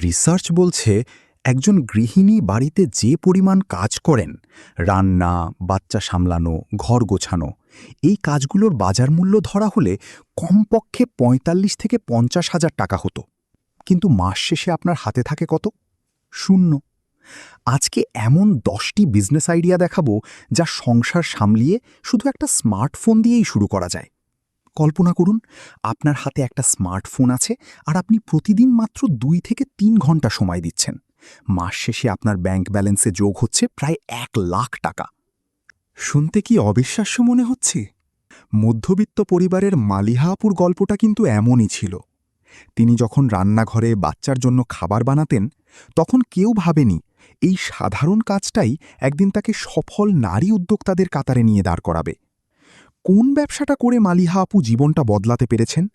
Research বলছে একজন গৃহিণী বাড়িতে যে পরিমাণ কাজ করেন, রান্না, বাচ্চা সামলানো, ঘর গোছানো, এই কাজগুলোর বাজার মূল্য ধরা হলে কমপক্ষে ৪৫ থেকে ৫০,০০০ টাকা হতো। কিন্তু মাস শেষে আপনার হাতে থাকে কত? শূন্য। আজকে এমন ১০টি বিজনেস আইডিয়া দেখাবো যা সংসার সামলিয়ে শুধু একটা স্মার্টফোন দিয়েই শুরু করা যায়। কল্পনা করুন, আপনার হাতে একটা স্মার্টফোন আছে আর আপনি প্রতিদিন মাত্র ২ থেকে ৩ ঘন্টা সময় দিচ্ছেন। মাস শেষে আপনার ব্যাংক ব্যালেন্সে যোগ হচ্ছে প্রায় ১,০০,০০০ টাকা। শুনতে কি অবিশ্বাস্য মনে হচ্ছে? মধ্যবিত্ত পরিবারের মালিহা আপুর গল্পটা কিন্তু এমনই ছিল। তিনি যখন রান্নাঘরে বাচ্চার জন্য খাবার বানাতেন, তখন কেউ ভাবেনি এই সাধারণ কাজটাই একদিন তাকে সফল নারী উদ্যোক্তাদের কাতারে নিয়ে দাঁড় করাবে। কোন ব্যবসাটা করে মালিহা আপু জীবনটা বদলাতে পেরেছেন?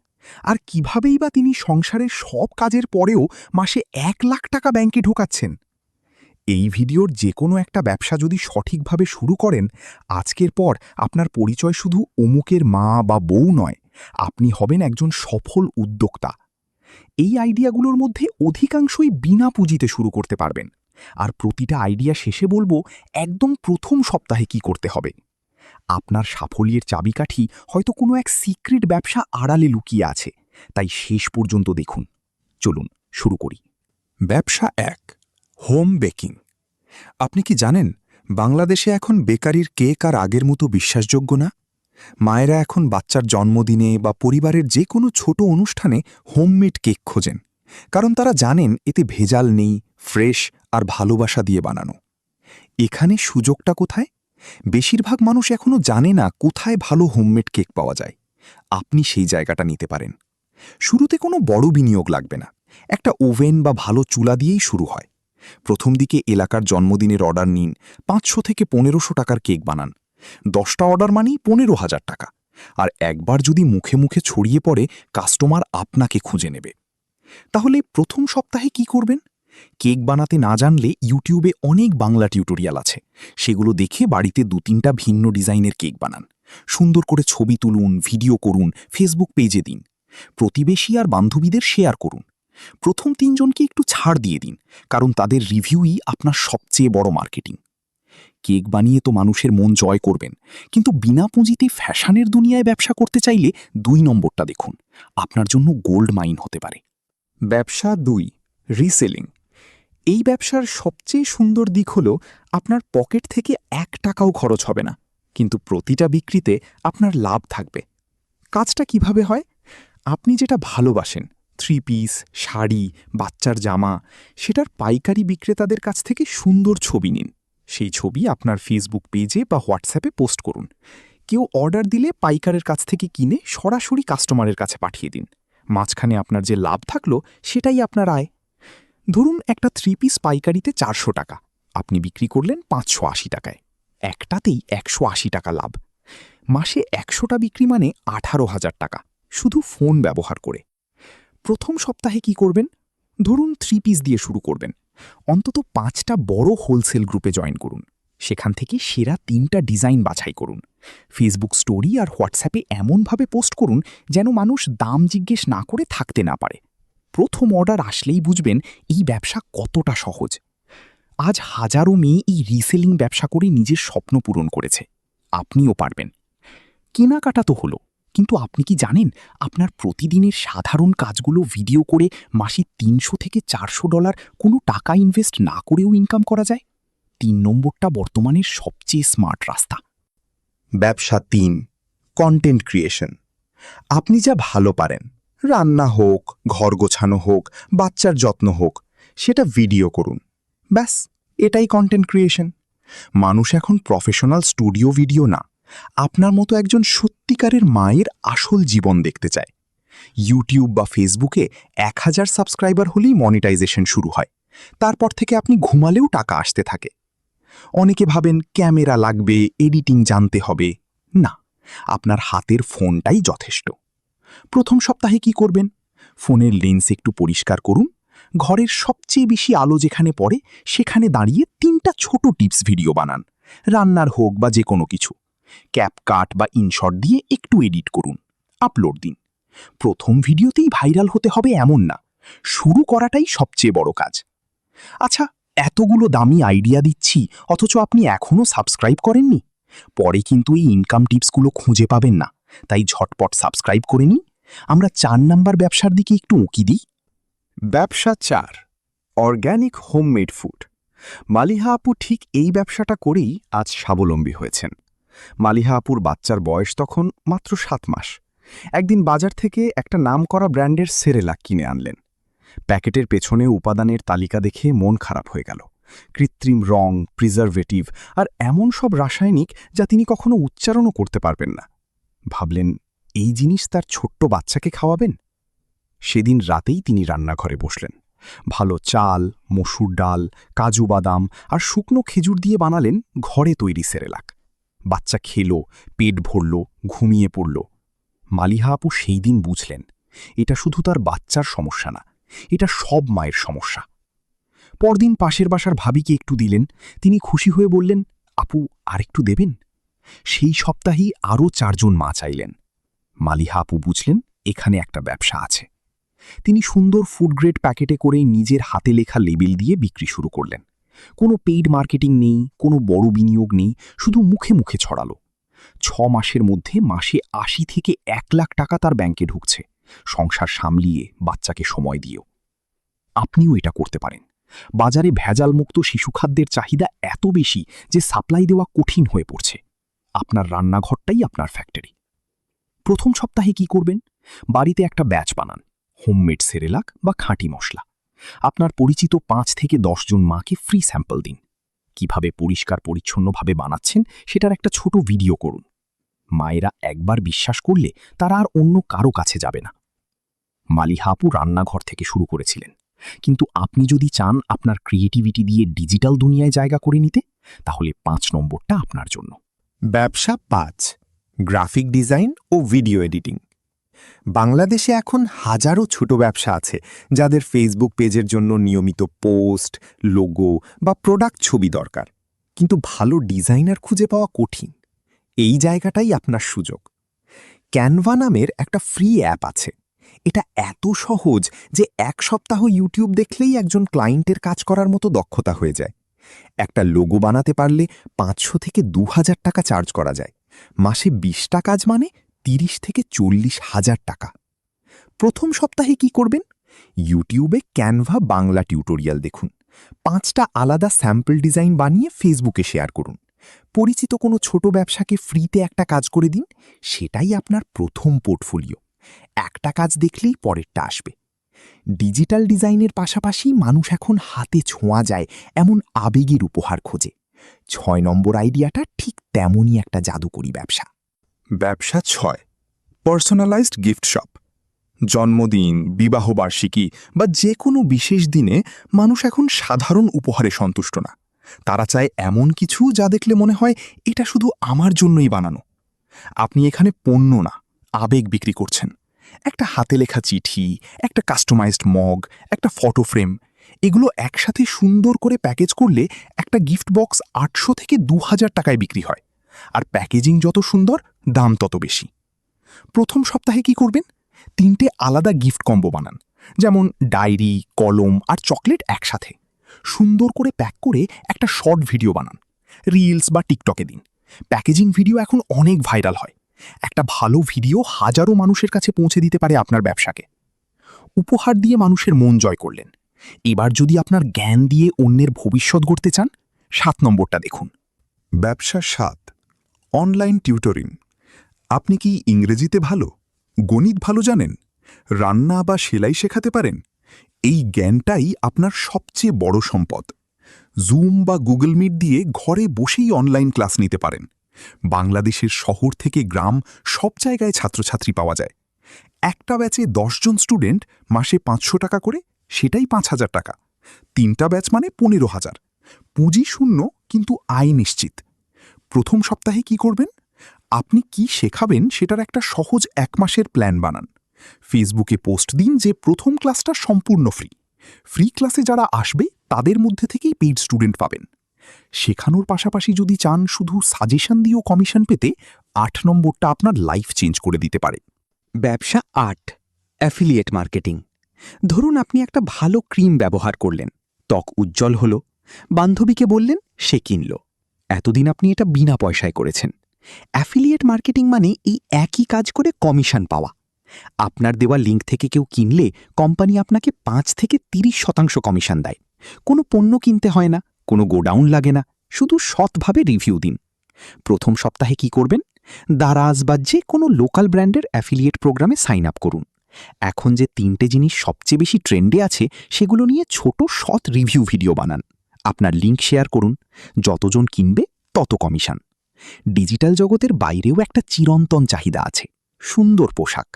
আর কিভাবেই বা তিনি সংসারের সব কাজের পরেও মাসে ১,০০,০০০ টাকা ব্যাংকে ঢোকাচ্ছেন? এই ভিডিওর যে কোনো একটা ব্যবসা যদি সঠিকভাবে শুরু করেন, আজকের পর আপনার পরিচয় শুধু অমুকের মা বা বউ নয়, আপনি হবেন একজন সফল উদ্যোক্তা। এই আইডিয়াগুলোর মধ্যে অধিকাংশই বিনা পুঁজিতে শুরু করতে পারবেন। আর প্রতিটা আইডিয়া শেষে বলবো একদম প্রথম সপ্তাহে কি করতে হবে। আপনার সাফল্যের চাবিকাঠি হয়তো কোনো এক সিক্রেট ব্যবসা আড়ালে লুকিয়ে আছে, তাই শেষ পর্যন্ত দেখুন। চলুন শুরু করি। ব্যবসা ১, হোম বেকিং। আপনি কি জানেন বাংলাদেশে এখন বেকারির কেক আর আগের মতো বিশ্বাসযোগ্য না? মায়েরা এখন বাচ্চার জন্মদিনে বা পরিবারের যে কোনো ছোট অনুষ্ঠানে হোমমেড কেক খোঁজেন, কারণ তারা জানেন এতে ভেজাল নেই, ফ্রেশ আর ভালোবাসা দিয়ে বানানো। এখানে সুযোগটা কোথায়? বেশিরভাগ মানুষ এখনও জানে না কোথায় ভালো হোমমেড কেক পাওয়া যায়। আপনি সেই জায়গাটা নিতে পারেন। শুরুতে কোনো বড় বিনিয়োগ লাগবে না, একটা ওভেন বা ভালো চুলা দিয়েই শুরু হয়। প্রথম দিকে এলাকার জন্মদিনের অর্ডার নিন, ৫০০ থেকে ১৫০০ টাকার কেক বানান। ১০টা অর্ডার মানেই ১৫,০০০ টাকা। আর একবার যদি মুখে মুখে ছড়িয়ে পড়ে, কাস্টমার আপনাকে খুঁজে নেবে। তাহলে প্রথম সপ্তাহে কি করবেন? কেক বানাতে না জানলে ইউটিউবে অনেক বাংলা টিউটোরিয়াল আছে, সেগুলো দেখে বাড়িতে ২-৩টা ভিন্ন ডিজাইনের কেক বানান। সুন্দর করে ছবি তুলুন, ভিডিও করুন, ফেসবুক পেজে দিন। প্রতিবেশী আর বান্ধবীদের শেয়ার করুন। প্রথম ৩ জনকে একটু ছাড় দিয়ে দিন, কারণ তাদের রিভিউই আপনার সবচেয়ে বড় মার্কেটিং। কেক বানিয়ে তো মানুষের মন জয় করবেন, কিন্তু বিনা পুঁজিতে ফ্যাশনের দুনিয়ায় ব্যবসা করতে চাইলে ২ নম্বরটা দেখুন, আপনার জন্য গোল্ড মাইন হতে পারে। ব্যবসা ২, রিসেলিং। এই ব্যবসার সবচেয়ে সুন্দর দিক হল আপনার পকেট থেকে ১ টাকাও খরচ হবে না, কিন্তু প্রতিটা বিক্রিতে আপনার লাভ থাকবে। কাজটা কিভাবে হয়? আপনি যেটা ভালোবাসেন, 3 পিস, শাড়ি, বাচ্চার জামা, সেটার পাইকারি বিক্রেতাদের কাছ থেকে সুন্দর ছবি নিন। সেই ছবি আপনার ফেসবুক পেজে বা হোয়াটসঅ্যাপে পোস্ট করুন। কেউ অর্ডার দিলে পাইকারের কাছ থেকে কিনে সরাসরি কাস্টমারের কাছে পাঠিয়ে দিন। মাঝখানে আপনার যে লাভ থাকলো সেটাই আপনার আয়। ধরুন একটা 3 পিস পাইকারিতে ৪০০ টাকা, আপনি বিক্রি করলেন ৫৮০ টাকায়। একটাতেই ১৮০ টাকা লাভ। মাসে ১০০টা বিক্রি মানে ১৮,০০০ টাকা, শুধু ফোন ব্যবহার করে। প্রথম সপ্তাহে কি করবেন? ধরুন 3 পিস দিয়ে শুরু করবেন। অন্তত 5টা বড় হোলসেল গ্রুপে জয়েন করুন। সেখান থেকে সেরা 3টা ডিজাইন বাছাই করুন। ফেসবুক স্টোরি আর হোয়াটসঅ্যাপে এমনভাবে পোস্ট করুন যেন মানুষ দাম জিজ্ঞেস না করে থাকতে না পারে। প্রথম অর্ডার আসলেই বুঝবেন এই ব্যবসা কতটা সহজ। আজ হাজারো মেয়ে এই রিসেলিং ব্যবসা করে নিজের স্বপ্ন পূরণ করেছে। আপনিও পারবেন। কেনাকাটা তো হলো, কিন্তু আপনি কি জানেন আপনার প্রতিদিনের সাধারণ কাজগুলো ভিডিও করে মাসে $৩০০ থেকে $৪০০ কোনো টাকা ইনভেস্ট না করেও ইনকাম করা যায়? ৩ নম্বরটা বর্তমানের সবচেয়ে স্মার্ট রাস্তা। ব্যবসা ৩, কন্টেন্ট ক্রিয়েশন। আপনি যা ভালো পারেন, রান্না হোক, ঘর গোছানো হোক, বাচ্চার যত্ন হোক, সেটা ভিডিও করুন। ব্যাস, এটাই কন্টেন্ট ক্রিয়েশন। মানুষ এখন প্রফেশনাল স্টুডিও ভিডিও না, আপনার মতো একজন সত্যিকারের মায়ের আসল জীবন দেখতে চায়। ইউটিউব বা ফেসবুকে ১,০০০ সাবস্ক্রাইবার হলেই মনিটাইজেশন শুরু হয়। তারপর থেকে আপনি ঘুমালেও টাকা আসতে থাকে। অনেকে ভাবেন ক্যামেরা লাগবে, এডিটিং জানতে হবে। না, আপনার হাতের ফোনটাই যথেষ্ট। প্রথম সপ্তাহে কি করবেন? ফোনের লেন্স একটু পরিষ্কার করুন। ঘরের সবচেয়ে বেশি আলো যেখানে পড়ে সেখানে দাঁড়িয়ে 3টা ছোট টিপস ভিডিও বানান, রান্নার হোক বা যে কোনো কিছু। ক্যাপকাট বা ইনশট দিয়ে একটু এডিট করুন, আপলোড দিন। প্রথম ভিডিওতেই ভাইরাল হতে হবে এমন না, শুরু করাটাই সবচেয়ে বড় কাজ। আচ্ছা, এতগুলো দামি আইডিয়া দিচ্ছি অথচ আপনি এখনও সাবস্ক্রাইব করেননি? পরে কিন্তু এই ইনকাম টিপসগুলো খুঁজে পাবেন না, তাই ঝটপট সাবস্ক্রাইব করে নিন। আমরা 4 নাম্বার ব্যবসার দিকে একটু উঁকি দিই। ব্যবসা 4, অর্গ্যানিক হোমমেড ফুড। মালিহা আপু ঠিক এই ব্যবসাটা করেই আজ স্বাবলম্বী হয়েছেন। মালিহা আপুর বাচ্চার বয়স তখন মাত্র 7 মাস। একদিন বাজার থেকে একটা নামকরা ব্র্যান্ডের সেরেলাক কিনে আনলেন। প্যাকেটের পেছনে উপাদানের তালিকা দেখে মন খারাপ হয়ে গেল। কৃত্রিম রং, প্রিজারভেটিভ আর এমন সব রাসায়নিক যা তিনি কখনো উচ্চারণও করতে পারবেন না। ভাবলেন, এই জিনিস তার ছোট্ট বাচ্চাকে খাওয়াবেন? সেদিন রাতেই তিনি রান্নাঘরে বসলেন। ভালো চাল, মসুর ডাল, কাজু বাদাম আর শুকনো খেজুর দিয়ে বানালেন ঘরে তৈরি সেরেলাক। বাচ্চা খেল, পেট ভরল, ঘুমিয়ে পড়ল। মালিহা আপু সেই দিন বুঝলেন, এটা শুধু তার বাচ্চার সমস্যা না, এটা সব মায়ের সমস্যা। পরদিন পাশের বাসার ভাবিকে একটু দিলেন। তিনি খুশি হয়ে বললেন, আপু আরেকটু দেবেন? সেই সপ্তাহেই আরও 4 জন মা চাইলেন। মালিহা আপু বুঝলেন, এখানে একটা ব্যবসা আছে। তিনি সুন্দর ফুড গ্রেড প্যাকেটে করে নিজের হাতে লেখা লেবেল দিয়ে বিক্রি শুরু করলেন। কোনো পেইড মার্কেটিং নেই, কোনো বড় বিনিয়োগ নেই, শুধু মুখে মুখে ছড়ালো। 6 মাসের মধ্যে মাসে 80 থেকে 1 লাখ টাকা তার ব্যাংকে ঢুকছে, সংসার সামলিয়ে, বাচ্চাকে সময় দিয়েও। আপনিও এটা করতে পারেন। বাজারে ভেজালমুক্ত শিশুখাদ্যের চাহিদা এত বেশি যে সাপ্লাই দেওয়া কঠিন হয়ে পড়ছে। আপনার রান্নাঘরটাই আপনার ফ্যাক্টরি। প্রথম সপ্তাহে কি করবেন? বাড়িতে একটা ব্যাচ বানান, হোমমেড সেরেলাক বা খাঁটি মশলা। আপনার পরিচিত 5 থেকে 10 জন মাকে ফ্রি স্যাম্পল দিন। কিভাবে পরিষ্কার পরিচ্ছন্নভাবে বানাচ্ছেন সেটার একটা ছোট ভিডিও করুন। মায়েরা একবার বিশ্বাস করলে তারা আর অন্য কারো কাছে যাবে না। মালিহা আপু রান্নাঘর থেকে শুরু করেছিলেন, কিন্তু আপনি যদি চান আপনার ক্রিয়েটিভিটি দিয়ে ডিজিটাল দুনিয়ায় জায়গা করে নিতে, তাহলে 5 নম্বরটা আপনার জন্য। ব্যবসা 5, গ্রাফিক ডিজাইন ও ভিডিও এডিটিং। বাংলাদেশে এখন হাজারো ছোট ব্যবসা আছে যাদের ফেসবুক পেজের জন্য নিয়মিত পোস্ট, লোগো বা প্রোডাক্ট ছবি দরকার, কিন্তু ভালো ডিজাইনার খুঁজে পাওয়া কঠিন। এই জায়গাটাই আপনার সুযোগ। ক্যানভা নামের একটা ফ্রি অ্যাপ আছে। এটা এত সহজ যে 1 সপ্তাহ ইউটিউব দেখলেই একজন ক্লায়েন্টের কাজ করার মতো দক্ষতা হয়ে যায়। একটা লোগো বানাতে পারলে 500 থেকে 2000 টাকা চার্জ করা যায়। মাসে 20টা কাজ মানে 30 থেকে 40,000 টাকা। প্রথম সপ্তাহে কি করবেন? ইউটিউবে ক্যানভা বাংলা টিউটোরিয়াল দেখুন। 5টা আলাদা স্যাম্পল ডিজাইন বানিয়ে ফেসবুকে শেয়ার করুন। পরিচিত কোনো ছোট ব্যবসাকে ফ্রিতে একটা কাজ করে দিন। সেটাই আপনার প্রথম পোর্টফোলিও। একটা কাজ দেখলেই পরেরটা আসবে। ডিজিটাল ডিজাইনের পাশাপাশি মানুষ এখন হাতে ছোঁয়া যায় এমন আবেগের উপহার খোঁজে। 6 নম্বর আইডিয়াটা ঠিক তেমনই একটা জাদুকরি ব্যবসা। ব্যবসা 6, পার্সোনালাইজড গিফট শপ। জন্মদিন, বিবাহবার্ষিকী বা যে কোনো বিশেষ দিনে মানুষ এখন সাধারণ উপহারে সন্তুষ্ট না। তারা চায় এমন কিছু যা দেখলে মনে হয় এটা শুধু আমার জন্যই বানানো। আপনি এখানে পণ্য না, আবেগ বিক্রি করছেন। একটা হাতে লেখা চিঠি, একটা কাস্টমাইজড মগ, একটা ফটো ফ্রেম, এগুলো একসাথে সুন্দর করে প্যাকেজ করলে একটা গিফট বক্স 800 থেকে 2000 টাকায় বিক্রি হয়। আর প্যাকেজিং যত সুন্দর, দাম তত বেশি। প্রথম সপ্তাহে কি করবেন? 3টে আলাদা গিফট কম্বো বানান, যেমন ডায়েরি, কলম আর চকলেট একসাথে। সুন্দর করে প্যাক করে একটা শর্ট ভিডিও বানান, রিলস বা টিকটকে দিন। প্যাকেজিং ভিডিও এখন অনেক ভাইরাল হয়। একটা ভালো ভিডিও হাজারো মানুষের কাছে পৌঁছে দিতে পারে আপনার ব্যবসাকে। উপহার দিয়ে মানুষের মন জয় করলেন। এবার যদি আপনার জ্ঞান দিয়ে অন্যের ভবিষ্যৎ গড়তে চান, 7 নম্বরটা দেখুন। ব্যবসা 7, অনলাইন টিউটরিং। আপনি কি ইংরেজিতে ভালো, গণিত ভালো জানেন, রান্না বা সেলাই শেখাতে পারেন? এই জ্ঞানটাই আপনার সবচেয়ে বড় সম্পদ। জুম বা গুগল মিট দিয়ে ঘরে বসেই অনলাইন ক্লাস নিতে পারেন। বাংলাদেশের শহর থেকে গ্রাম সব জায়গায় ছাত্রছাত্রী পাওয়া যায়। একটা ব্যাচে 10 জন স্টুডেন্ট, মাসে 500 টাকা করে, সেটাই 5000 টাকা। 3টা ব্যাচ মানে 15,000। পুঁজি শূন্য, কিন্তু আয় নিশ্চিত। প্রথম সপ্তাহে কি করবেন? আপনি কি শেখাবেন সেটার একটা সহজ 1 মাসের প্ল্যান বানান। ফেসবুকে পোস্ট দিন যে প্রথম ক্লাসটা সম্পূর্ণ ফ্রি। ফ্রি ক্লাসে যারা আসবে তাদের মধ্যে থেকেই পেইড স্টুডেন্ট পাবেন। শেখানোর পাশাপাশি যদি চান শুধু সাজেশন দিয়েও কমিশন পেতে, 8 নম্বরটা আপনার লাইফ চেঞ্জ করে দিতে পারে। ব্যবসা 8, অ্যাফিলিয়েট মার্কেটিং। ধরুন আপনি একটা ভালো ক্রিম ব্যবহার করলেন, ত্বক উজ্জ্বল হলো, বান্ধবীকে বললেন, সে কিনল। এতদিন আপনি এটা বিনা পয়সায় করেছেন। অ্যাফিলিয়েট মার্কেটিং মানে এই একই কাজ করে কমিশন পাওয়া। আপনার দেওয়া লিঙ্ক থেকে কেউ কিনলে কোম্পানি আপনাকে ৫ থেকে ৩০% কমিশন দেয়। কোনো পণ্য কিনতে হয় না, কোনো গোডাউন লাগে না, শুধু সৎভাবে রিভিউ দিন। প্রথম সপ্তাহে কি করবেন? দারাজ বা যে কোনো লোকাল ব্র্যান্ডের অ্যাফিলিয়েট প্রোগ্রামে সাইন আপ করুন। এখন যে ৩টে জিনিস সবচেয়ে বেশি ট্রেন্ডে আছে সেগুলো নিয়ে ছোট সৎ রিভিউ ভিডিও বানান। আপনার লিঙ্ক শেয়ার করুন। যতজন কিনবে তত কমিশন। ডিজিটাল জগতের বাইরেও একটা চিরন্তন চাহিদা আছে, সুন্দর পোশাক।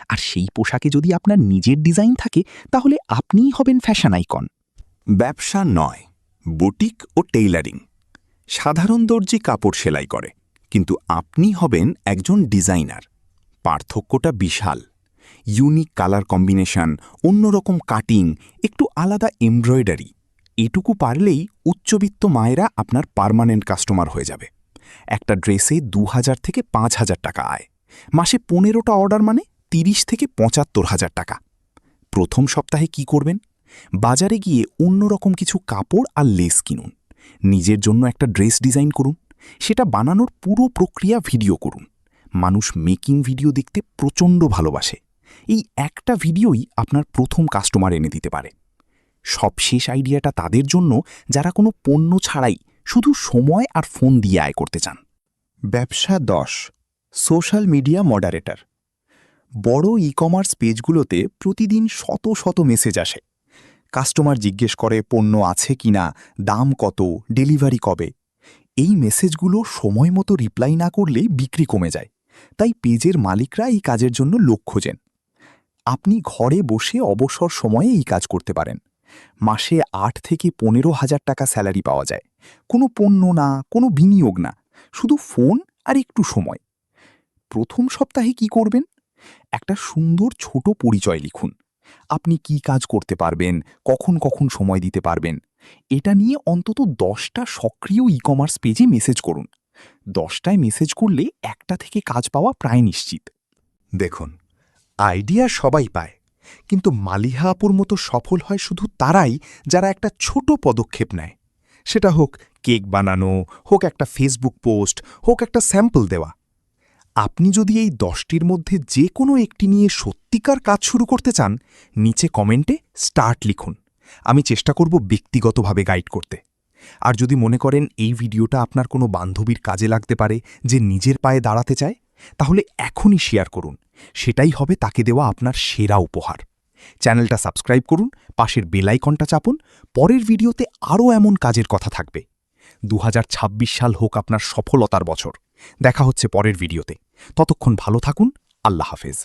আর সেই পোশাকে যদি আপনার নিজের ডিজাইন থাকে তাহলে আপনিই হবেন ফ্যাশন আইকন। ব্যবসা নয়, বুটিক ও টেইলারিং। সাধারণ দর্জি কাপড় সেলাই করে, কিন্তু আপনি হবেন একজন ডিজাইনার। পার্থক্যটা বিশাল। ইউনিক কালার কম্বিনেশন, অন্যরকম কাটিং, একটু আলাদা এমব্রয়ডারি। এটুকু পারলেই উচ্চবিত্ত মায়েরা আপনার পার্মানেন্ট কাস্টমার হয়ে যাবে। একটা ড্রেসে ২,০০০ থেকে ৫,০০০ টাকা আয়। মাসে ১৫টা অর্ডার মানে ৩০ থেকে ৭৫,০০০ টাকা। প্রথম সপ্তাহে কি করবেন? বাজারে গিয়ে অন্যরকম কিছু কাপড় আর লেস কিনুন। নিজের জন্য একটা ড্রেস ডিজাইন করুন। সেটা বানানোর পুরো প্রক্রিয়া ভিডিও করুন। মানুষ মেকিং ভিডিও দেখতে প্রচণ্ড ভালোবাসে। এই একটা ভিডিওই আপনার প্রথম কাস্টমার এনে দিতে পারে। সবশেষ আইডিয়াটা তাদের জন্য যারা কোনো পণ্য ছাড়াই শুধু সময় আর ফোন দিয়ে আয় করতে চান। ব্যবসা ১০, সোশ্যাল মিডিয়া মডারেটর। বড় ই-কমার্স পেজগুলোতে প্রতিদিন শত শত মেসেজ আসে। কাস্টমার জিজ্ঞেস করে পণ্য আছে কিনা, দাম কত, ডেলিভারি কবে। এই মেসেজগুলো সময় মতো রিপ্লাই না করলে বিক্রি কমে যায়। তাই পেজের মালিকরা এই কাজের জন্য লোক খোঁজেন। আপনি ঘরে বসে অবসর সময়ে এই কাজ করতে পারেন। মাসে ৮ থেকে ১৫,০০০ টাকা স্যালারি পাওয়া যায়। কোনো পণ্য না, কোনো বিনিয়োগ না, শুধু ফোন আর একটু সময়। প্রথম সপ্তাহে কি করবেন? একটা সুন্দর ছোট পরিচয় লিখুন। আপনি কি কাজ করতে পারবেন, কখন কখন সময় দিতে পারবেন। এটা নিয়ে অন্তত ১০টা সক্রিয় ই-কমার্স পেজে মেসেজ করুন। ১০টায় মেসেজ করলে একটা থেকে কাজ পাওয়া প্রায় নিশ্চিত। দেখুন, আইডিয়া সবাই পায়, কিন্তু মালিহা আপুর মতো সফল হয় শুধু তারাই যারা একটা ছোট পদক্ষেপ নেয়। সেটা হোক কেক বানানো, হোক একটা ফেসবুক পোস্ট, হোক একটা স্যাম্পল দেওয়া। আপনি যদি এই 10টির মধ্যে যে কোনো একটি নিয়ে সত্যিকার কাজ শুরু করতে চান, নিচে কমেন্টে স্টার্ট লিখুন। আমি চেষ্টা করব ব্যক্তিগতভাবে গাইড করতে। আর যদি মনে করেন এই ভিডিওটা আপনার কোনো বান্ধবীর কাজে লাগতে পারে যে নিজের পায়ে দাঁড়াতে চায়, তাহলে এখনই শেয়ার করুন। সেটাই হবে তাকে দেওয়া আপনার সেরা উপহার। চ্যানেলটা সাবস্ক্রাইব করুন, পাশের বেল আইকনটা চাপুন। পরের ভিডিওতে আরও এমন কাজের কথা থাকবে। ২০২৬ সাল হোক আপনার সফলতার বছর। দেখা হচ্ছে পরের ভিডিওতে। ততক্ষণ ভালো থাকুন। আল্লাহ হাফেজ।